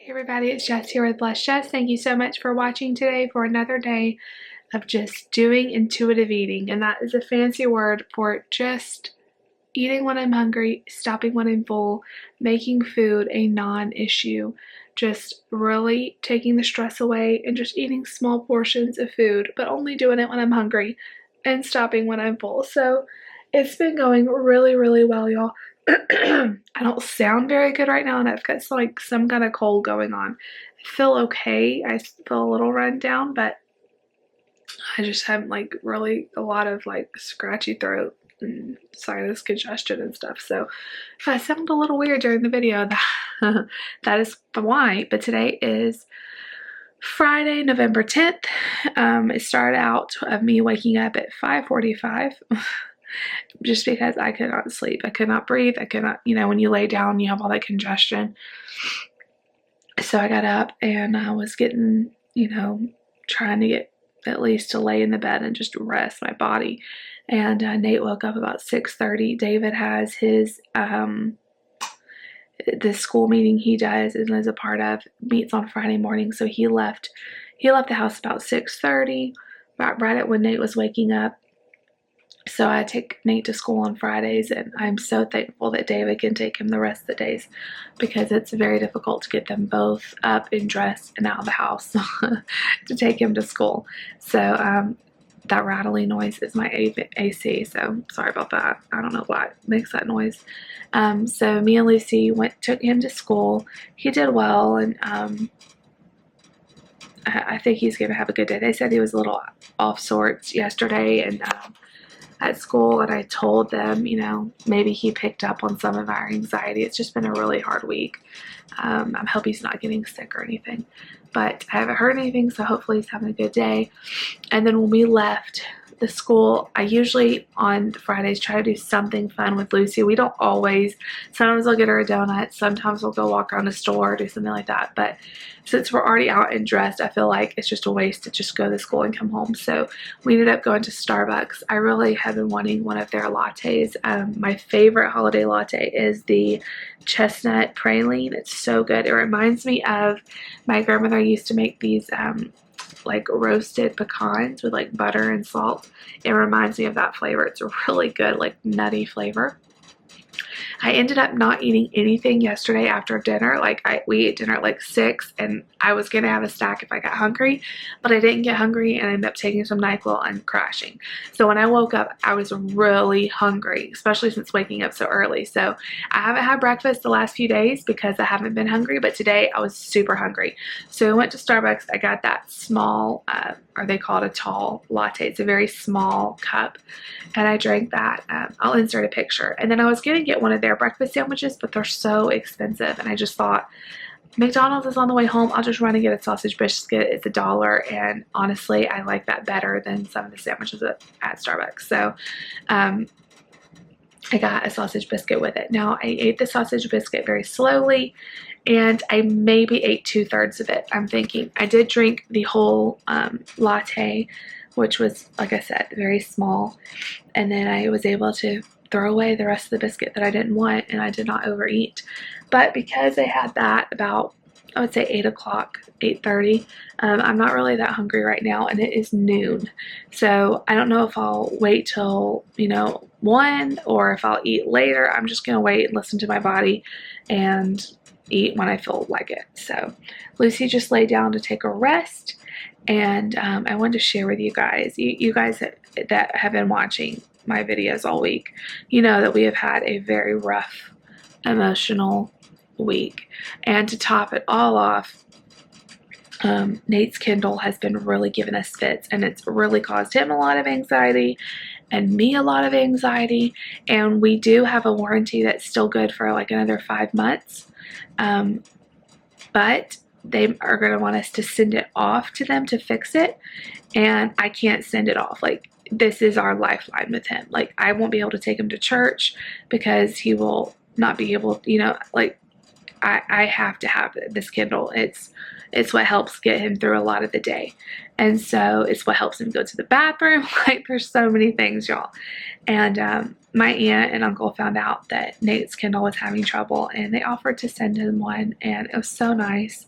Hey everybody, it's Jess here with Bless Jess. Thank you so much for watching today for another day of just doing intuitive eating. And that is a fancy word for just eating when I'm hungry, stopping when I'm full, making food a non-issue, just really taking the stress away and just eating small portions of food, but only doing it when I'm hungry and stopping when I'm full. So it's been going really, really well, y'all. I don't sound very good right now, and I've got some kind of cold going on. I feel okay. I feel a little run down, but I just have really a lot of scratchy throat and sinus congestion and stuff. So if I sound a little weird during the video, that is why. But today is Friday, November 10th. It started out of me waking up at 5:45. Just because I could not sleep. I could not breathe. I could not, when you lay down, you have all that congestion. So I got up and I was getting, trying to get at least to lay in the bed and just rest my body. And Nate woke up about 6:30. David has his, the school meeting he does and is a part of, meets on Friday morning. So he left the house about 6:30, right at when Nate was waking up. So I take Nate to school on Fridays, and I'm so thankful that David can take him the rest of the days because it's very difficult to get them both up and dressed and out of the house to take him to school. So that rattling noise is my AC, so sorry about that. I don't know why it makes that noise. So me and Lucy took him to school. He did well, and I think he's going to have a good day. They said he was a little off sorts yesterday, and at school, and I told them, maybe he picked up on some of our anxiety. It's just been a really hard week. I hope he's not getting sick or anything, but I haven't heard anything, so hopefully he's having a good day. And then when we left the school, I usually on Fridays try to do something fun with Lucy. We don't always. Sometimes I'll get her a donut. Sometimes we'll go walk around the store or do something like that. But since we're already out and dressed, I feel like it's just a waste to just go to school and come home. So we ended up going to Starbucks. I really have been wanting one of their lattes. My favorite holiday latte is the chestnut praline. It's so good. It reminds me of my grandmother used to make these roasted pecans with butter and salt. It reminds me of that flavor. It's a really good nutty flavor. I ended up not eating anything yesterday after dinner. We ate dinner at 6, and I was going to have a snack if I got hungry, but I didn't get hungry, and I ended up taking some NyQuil and crashing. So when I woke up, I was really hungry, especially since waking up so early. So I haven't had breakfast the last few days because I haven't been hungry, but today I was super hungry. So I went to Starbucks. I got that small, or they call it a tall latte. It's a very small cup, and I drank that. I'll insert a picture. And then I was going to get one of their breakfast sandwiches, but they're so expensive, and I just thought, McDonald's is on the way home. I'll just run and get a sausage biscuit. It's $1, and honestly, I like that better than some of the sandwiches at Starbucks. So I got a sausage biscuit with it. Now, I ate the sausage biscuit very slowly, and I maybe ate 2/3 of it. I'm thinking I did drink the whole latte, which was, like I said, very small, and then I was able to throw away the rest of the biscuit that I didn't want, and I did not overeat. But because I had that about, I would say 8 o'clock, 8:30, I'm not really that hungry right now, and it is noon. So I don't know if I'll wait till 1 or if I'll eat later. I'm just gonna wait and listen to my body and eat when I feel like it. So Lucy just laid down to take a rest, and I wanted to share with you guys, you guys that have been watching my videos all week, that we have had a very rough emotional week. And to top it all off, Nate's Kindle has been really giving us fits, and it's really caused him a lot of anxiety and me a lot of anxiety. And we do have a warranty that's still good for another 5 months, but they are going to want us to send it off to them to fix it, and I can't send it off. This is our lifeline with him. I won't be able to take him to church because he will not be able, I have to have this Kindle. It's what helps get him through a lot of the day. And so it's what helps him go to the bathroom. There's so many things, y'all. And my aunt and uncle found out that Nate's Kindle was having trouble, and they offered to send him one, and it was so nice.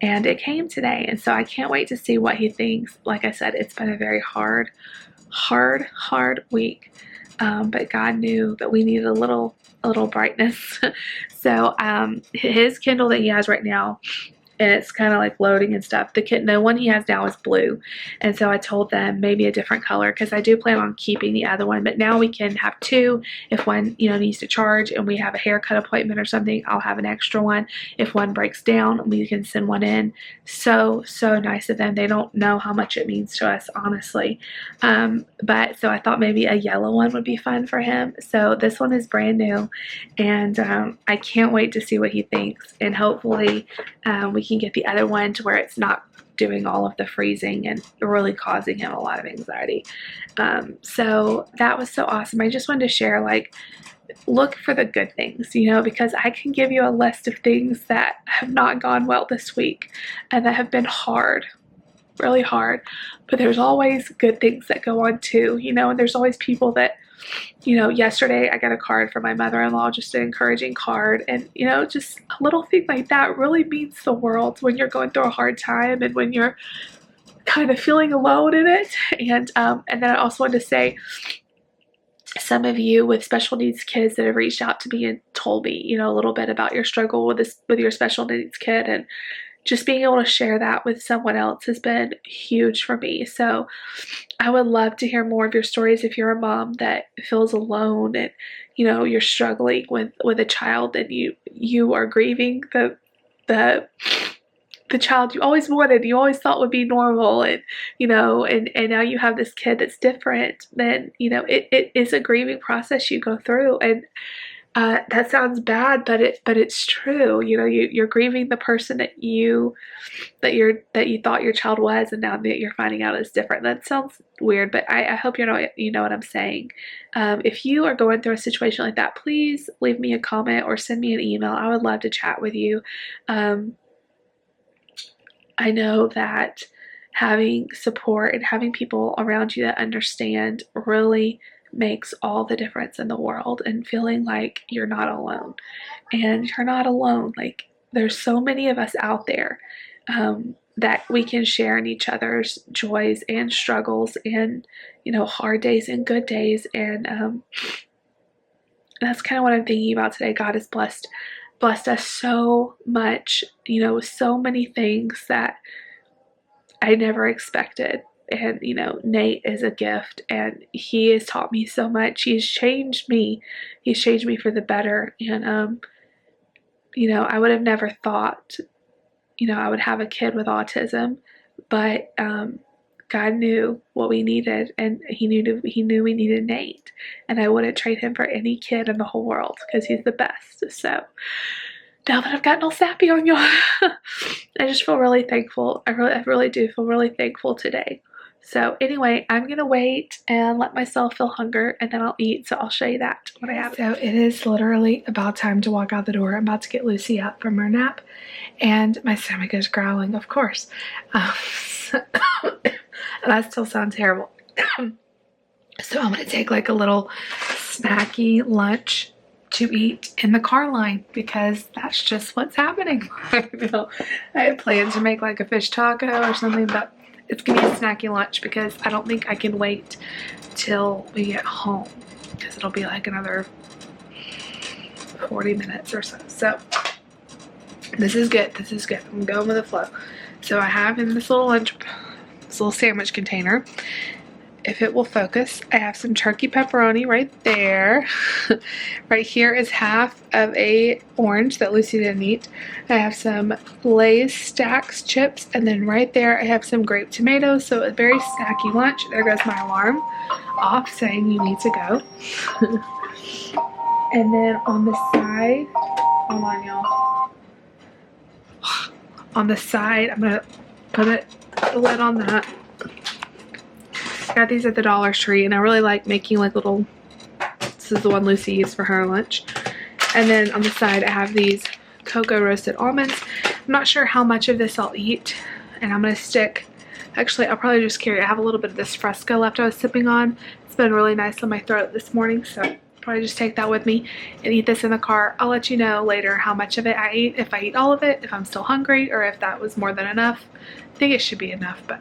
And it came today, and so I can't wait to see what he thinks. Like I said, it's been a very hard week, but God knew that we needed a little brightness. So his Kindle that he has right now, and it's kind of like loading and stuff. The one he has now is blue, and so I told them maybe a different color, because I do plan on keeping the other one, but now we can have two. If one needs to charge and we have a haircut appointment or something, I'll have an extra one. If one breaks down, we can send one in. So nice of them. They don't know how much it means to us, honestly. But so I thought maybe a yellow one would be fun for him. So this one is brand new, and I can't wait to see what he thinks, and hopefully we can get the other one to where it's not doing all of the freezing and really causing him a lot of anxiety. So that was so awesome. I just wanted to share, like, look for the good things, because I can give you a list of things that have not gone well this week and that have been hard, really hard, but there's always good things that go on too, and there's always people that, yesterday I got a card from my mother-in-law, just an encouraging card, and just a little thing like that really means the world when you're going through a hard time and when you're kind of feeling alone in it. And then I also wanted to say, some of you with special needs kids that have reached out to me and told me, a little bit about your struggle with your special needs kid, and just being able to share that with someone else has been huge for me. So I would love to hear more of your stories. If you're a mom that feels alone and you're struggling with a child, and you are grieving the child you always wanted, you always thought would be normal, and and now you have this kid that's different, then it is a grieving process you go through. And that sounds bad, but it's true. You're grieving the person that you thought your child was, and now that you're finding out it's different. That sounds weird, but I hope you know what I'm saying. If you are going through a situation like that, please leave me a comment or send me an email. I would love to chat with you. I know that having support and having people around you that understand really makes all the difference in the world, and feeling like you're not alone. And you're not alone. Like, there's so many of us out there that we can share in each other's joys and struggles, and hard days and good days. And that's kind of what I'm thinking about today. God has blessed us so much, with so many things that I never expected. And Nate is a gift, and he has taught me so much. He's changed me for the better. And I would have never thought I would have a kid with autism, but God knew what we needed, and he knew we needed Nate, and I wouldn't trade him for any kid in the whole world, because he's the best. So now that I've gotten all sappy on y'all, I just feel really thankful. I really do feel really thankful today. So anyway, I'm going to wait and let myself feel hunger, and then I'll eat. So I'll show you that when I have it. So it is literally about time to walk out the door. I'm about to get Lucy up from her nap, and my stomach is growling, of course. And that still sounds terrible. So I'm going to take like a little snacky lunch to eat in the car line, because that's just what's happening. I had planned to make like a fish taco or something, but it's gonna be a snacky lunch, because I don't think I can wait till we get home, because it'll be like another 40 minutes or so. So this is good. I'm going with the flow. So I have in this little sandwich container, if it will focus, I have some turkey pepperoni right there. Right here is half of a orange that Lucy didn't eat. I have some Lay's Stacks chips, and then right there I have some grape tomatoes. So a very snacky lunch. There goes my alarm off saying you need to go. And then on the side, hold on y'all. On the side, I'm gonna put the lid on that. Got these at the Dollar Tree, and I really like making like little, this is the one Lucy used for her lunch. And then on the side I have these cocoa roasted almonds. I'm not sure how much of this I'll eat, and I'm gonna stick, actually I'll probably just carry, I have a little bit of this Fresca left I was sipping on. It's been really nice on my throat this morning, so probably just take that with me and eat this in the car. I'll let you know later how much of it I ate, if I eat all of it, if I'm still hungry, or if that was more than enough. I think it should be enough, but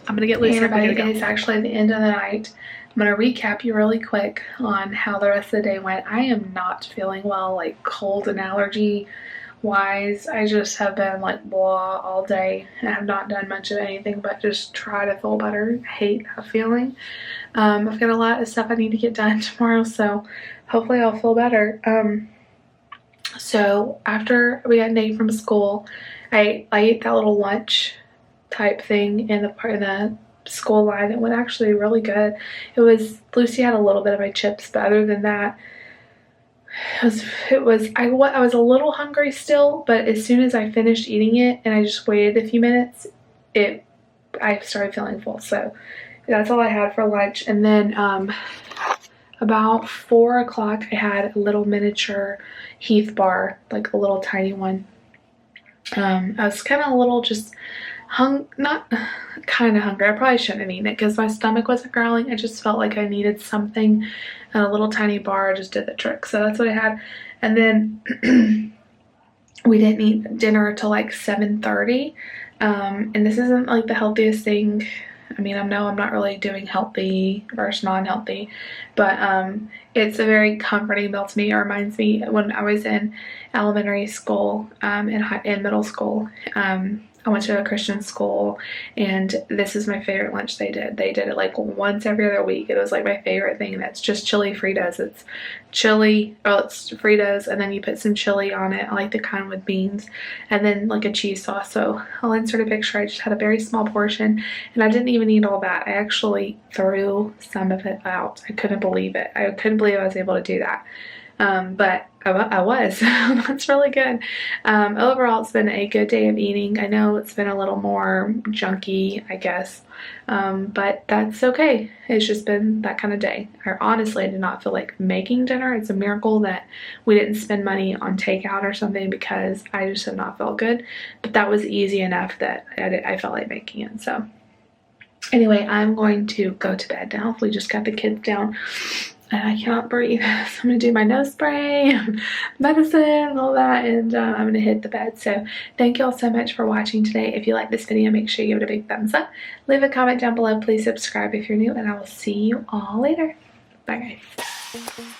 I'm gonna get loose. Hey everybody, it's actually the end of the night. I'm gonna recap you really quick on how the rest of the day went. I am not feeling well, like cold and allergy wise. I just have been like blah all day. I have not done much of anything but just try to feel better. I hate that feeling. I've got a lot of stuff I need to get done tomorrow, so hopefully I'll feel better. So after we got Nate from school, I ate that little lunch type thing in the school line. It went actually really good. Lucy had a little bit of my chips, but other than that, I was a little hungry still, but as soon as I finished eating it and I just waited a few minutes, I started feeling full. So that's all I had for lunch. And then about 4 o'clock, I had a little miniature Heath bar, like a little tiny one. I was kind of a little just not kind of hungry. I probably shouldn't have eaten it because my stomach wasn't growling. I just felt like I needed something, and a little tiny bar just did the trick. So that's what I had. And then we didn't eat dinner till like 7:30. And this isn't like the healthiest thing. I mean, I'm not really doing healthy versus non-healthy, but it's a very comforting meal to me. It reminds me when I was in elementary school, in middle school. I went to a Christian school, and this is my favorite lunch they did. They did it like once every other week. It was like my favorite thing. That's just chili Fritos. It's Fritos, and then you put some chili on it. I like the kind with beans, and then like a cheese sauce. So I'll insert a picture. I just had a very small portion, and I didn't even eat all that. I actually threw some of it out. I couldn't believe it. I couldn't believe I was able to do that. But I was. That's really good. Overall, it's been a good day of eating. I know it's been a little more junky, I guess, but that's okay. It's just been that kind of day. I honestly did not feel like making dinner. It's a miracle that we didn't spend money on takeout or something because I just have not felt good. But that was easy enough that I felt like making it. So anyway, I'm going to go to bed now. We just got the kids down. And I cannot breathe, so I'm going to do my nose spray, medicine, and all that, and I'm going to hit the bed. So thank you all so much for watching today. If you like this video, make sure you give it a big thumbs up. Leave a comment down below. Please subscribe if you're new, and I will see you all later. Bye, guys.